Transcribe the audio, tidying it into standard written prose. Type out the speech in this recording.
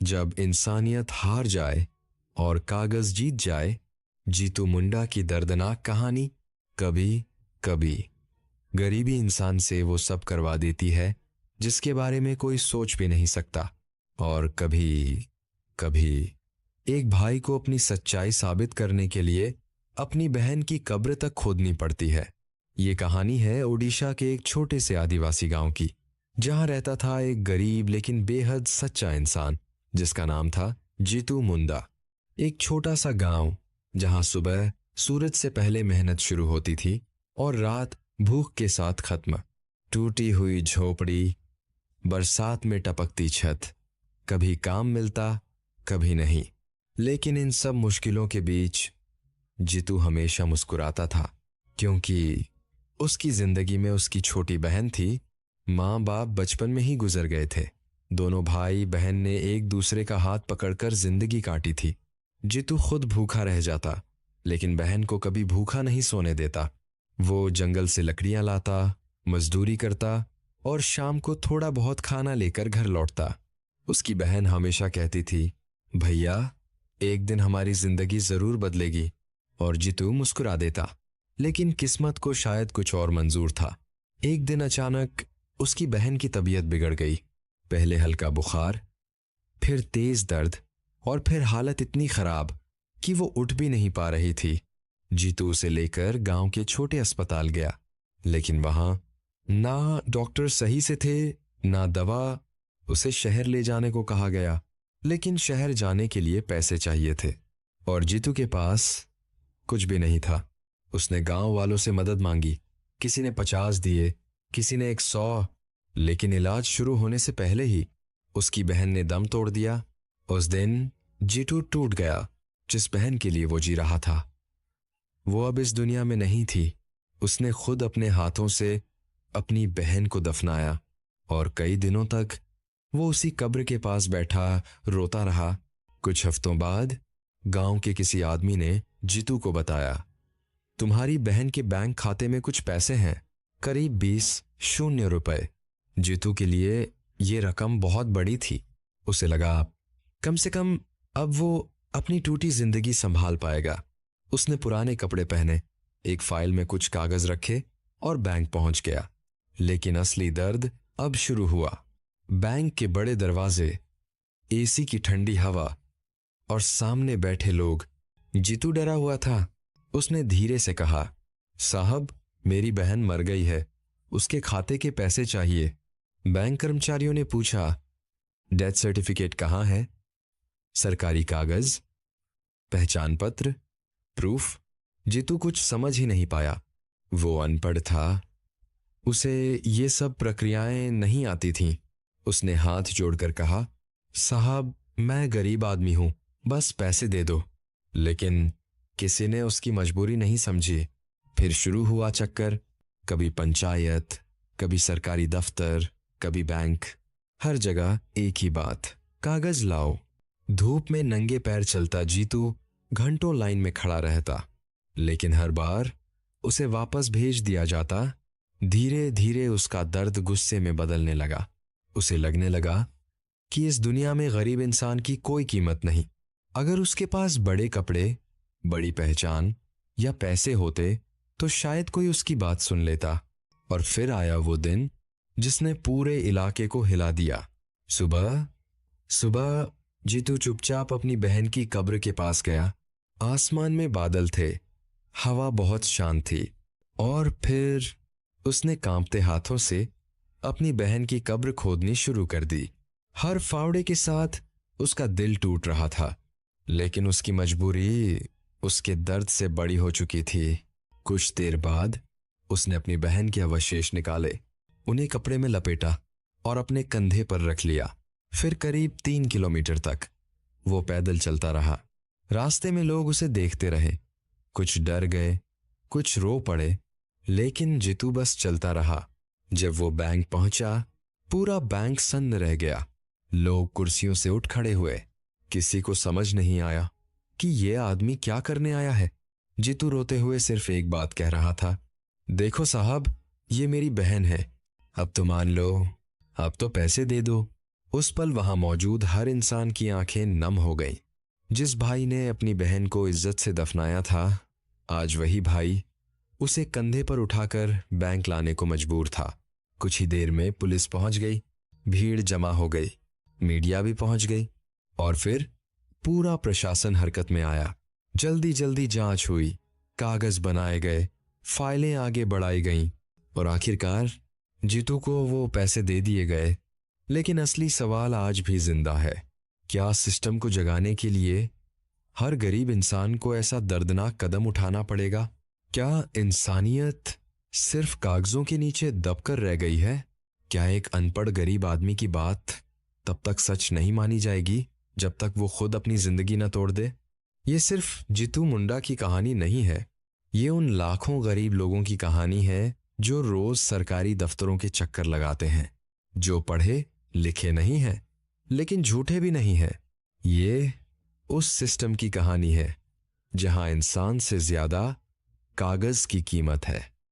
जब इंसानियत हार जाए और कागज जीत जाए। जीतू मुंडा की दर्दनाक कहानी। कभी कभी गरीबी इंसान से वो सब करवा देती है जिसके बारे में कोई सोच भी नहीं सकता। और कभी कभी एक भाई को अपनी सच्चाई साबित करने के लिए अपनी बहन की कब्र तक खोदनी पड़ती है। ये कहानी है ओडिशा के एक छोटे से आदिवासी गांव की, जहां रहता था एक गरीब लेकिन बेहद सच्चा इंसान जिसका नाम था जीतू मुंडा। एक छोटा सा गांव जहां सुबह सूरज से पहले मेहनत शुरू होती थी और रात भूख के साथ खत्म। टूटी हुई झोपड़ी, बरसात में टपकती छत, कभी काम मिलता कभी नहीं। लेकिन इन सब मुश्किलों के बीच जीतू हमेशा मुस्कुराता था, क्योंकि उसकी जिंदगी में उसकी छोटी बहन थी। माँ बाप बचपन में ही गुजर गए थे। दोनों भाई बहन ने एक दूसरे का हाथ पकड़कर जिंदगी काटी थी। जीतू खुद भूखा रह जाता, लेकिन बहन को कभी भूखा नहीं सोने देता। वो जंगल से लकड़ियां लाता, मजदूरी करता और शाम को थोड़ा बहुत खाना लेकर घर लौटता। उसकी बहन हमेशा कहती थी, भैया एक दिन हमारी जिंदगी जरूर बदलेगी। और जीतू मुस्कुरा देता। लेकिन किस्मत को शायद कुछ और मंजूर था। एक दिन अचानक उसकी बहन की तबीयत बिगड़ गई। पहले हल्का बुखार, फिर तेज दर्द और फिर हालत इतनी खराब कि वो उठ भी नहीं पा रही थी। जीतू उसे लेकर गांव के छोटे अस्पताल गया, लेकिन वहां ना डॉक्टर सही से थे ना दवा। उसे शहर ले जाने को कहा गया, लेकिन शहर जाने के लिए पैसे चाहिए थे और जीतू के पास कुछ भी नहीं था। उसने गांव वालों से मदद मांगी। किसी ने 50 दिए, किसी ने 100। लेकिन इलाज शुरू होने से पहले ही उसकी बहन ने दम तोड़ दिया। उस दिन जीतू टूट गया। जिस बहन के लिए वो जी रहा था, वो अब इस दुनिया में नहीं थी। उसने खुद अपने हाथों से अपनी बहन को दफनाया और कई दिनों तक वो उसी कब्र के पास बैठा रोता रहा। कुछ हफ्तों बाद गांव के किसी आदमी ने जीतू को बताया, तुम्हारी बहन के बैंक खाते में कुछ पैसे हैं, करीब 20 रुपए। जीतू के लिए ये रकम बहुत बड़ी थी। उसे लगा कम से कम अब वो अपनी टूटी जिंदगी संभाल पाएगा। उसने पुराने कपड़े पहने, एक फाइल में कुछ कागज रखे और बैंक पहुंच गया। लेकिन असली दर्द अब शुरू हुआ। बैंक के बड़े दरवाजे, एसी की ठंडी हवा और सामने बैठे लोग। जीतू डरा हुआ था। उसने धीरे से कहा, साहब मेरी बहन मर गई है, उसके खाते के पैसे चाहिए। बैंक कर्मचारियों ने पूछा, डेथ सर्टिफिकेट कहाँ है? सरकारी कागज, पहचान पत्र, प्रूफ? जीतू कुछ समझ ही नहीं पाया। वो अनपढ़ था, उसे ये सब प्रक्रियाएं नहीं आती थीं। उसने हाथ जोड़कर कहा, साहब मैं गरीब आदमी हूं, बस पैसे दे दो। लेकिन किसी ने उसकी मजबूरी नहीं समझी। फिर शुरू हुआ चक्कर। कभी पंचायत, कभी सरकारी दफ्तर, कभी बैंक। हर जगह एक ही बात, कागज लाओ। धूप में नंगे पैर चलता जीतू घंटों लाइन में खड़ा रहता, लेकिन हर बार उसे वापस भेज दिया जाता। धीरे धीरे उसका दर्द गुस्से में बदलने लगा। उसे लगने लगा कि इस दुनिया में गरीब इंसान की कोई कीमत नहीं। अगर उसके पास बड़े कपड़े, बड़ी पहचान या पैसे होते तो शायद कोई उसकी बात सुन लेता। और फिर आया वो दिन जिसने पूरे इलाके को हिला दिया। सुबह सुबह जीतू चुपचाप अपनी बहन की कब्र के पास गया। आसमान में बादल थे, हवा बहुत शांत थी। और फिर उसने कांपते हाथों से अपनी बहन की कब्र खोदनी शुरू कर दी। हर फावड़े के साथ उसका दिल टूट रहा था, लेकिन उसकी मजबूरी उसके दर्द से बड़ी हो चुकी थी। कुछ देर बाद उसने अपनी बहन के अवशेष निकाले, उन्हें कपड़े में लपेटा और अपने कंधे पर रख लिया। फिर करीब 3 किलोमीटर तक वो पैदल चलता रहा। रास्ते में लोग उसे देखते रहे, कुछ डर गए, कुछ रो पड़े, लेकिन जीतू बस चलता रहा। जब वो बैंक पहुंचा, पूरा बैंक सन्न रह गया। लोग कुर्सियों से उठ खड़े हुए। किसी को समझ नहीं आया कि ये आदमी क्या करने आया है। जीतू रोते हुए सिर्फ एक बात कह रहा था, देखो साहब ये मेरी बहन है, अब तो मान लो, अब तो पैसे दे दो। उस पल वहां मौजूद हर इंसान की आंखें नम हो गईं। जिस भाई ने अपनी बहन को इज्जत से दफनाया था, आज वही भाई उसे कंधे पर उठाकर बैंक लाने को मजबूर था। कुछ ही देर में पुलिस पहुंच गई, भीड़ जमा हो गई, मीडिया भी पहुंच गई और फिर पूरा प्रशासन हरकत में आया। जल्दी जल्दी जांच हुई, कागज बनाए गए, फाइलें आगे बढ़ाई गईं और आखिरकार जीतू को वो पैसे दे दिए गए। लेकिन असली सवाल आज भी जिंदा है। क्या सिस्टम को जगाने के लिए हर गरीब इंसान को ऐसा दर्दनाक कदम उठाना पड़ेगा? क्या इंसानियत सिर्फ कागजों के नीचे दबकर रह गई है? क्या एक अनपढ़ गरीब आदमी की बात तब तक सच नहीं मानी जाएगी जब तक वो खुद अपनी जिंदगी न तोड़ दे? ये सिर्फ जीतू मुंडा की कहानी नहीं है, ये उन लाखों गरीब लोगों की कहानी है जो रोज सरकारी दफ्तरों के चक्कर लगाते हैं, जो पढ़े लिखे नहीं हैं लेकिन झूठे भी नहीं हैं। ये उस सिस्टम की कहानी है जहां इंसान से ज्यादा कागज की कीमत है।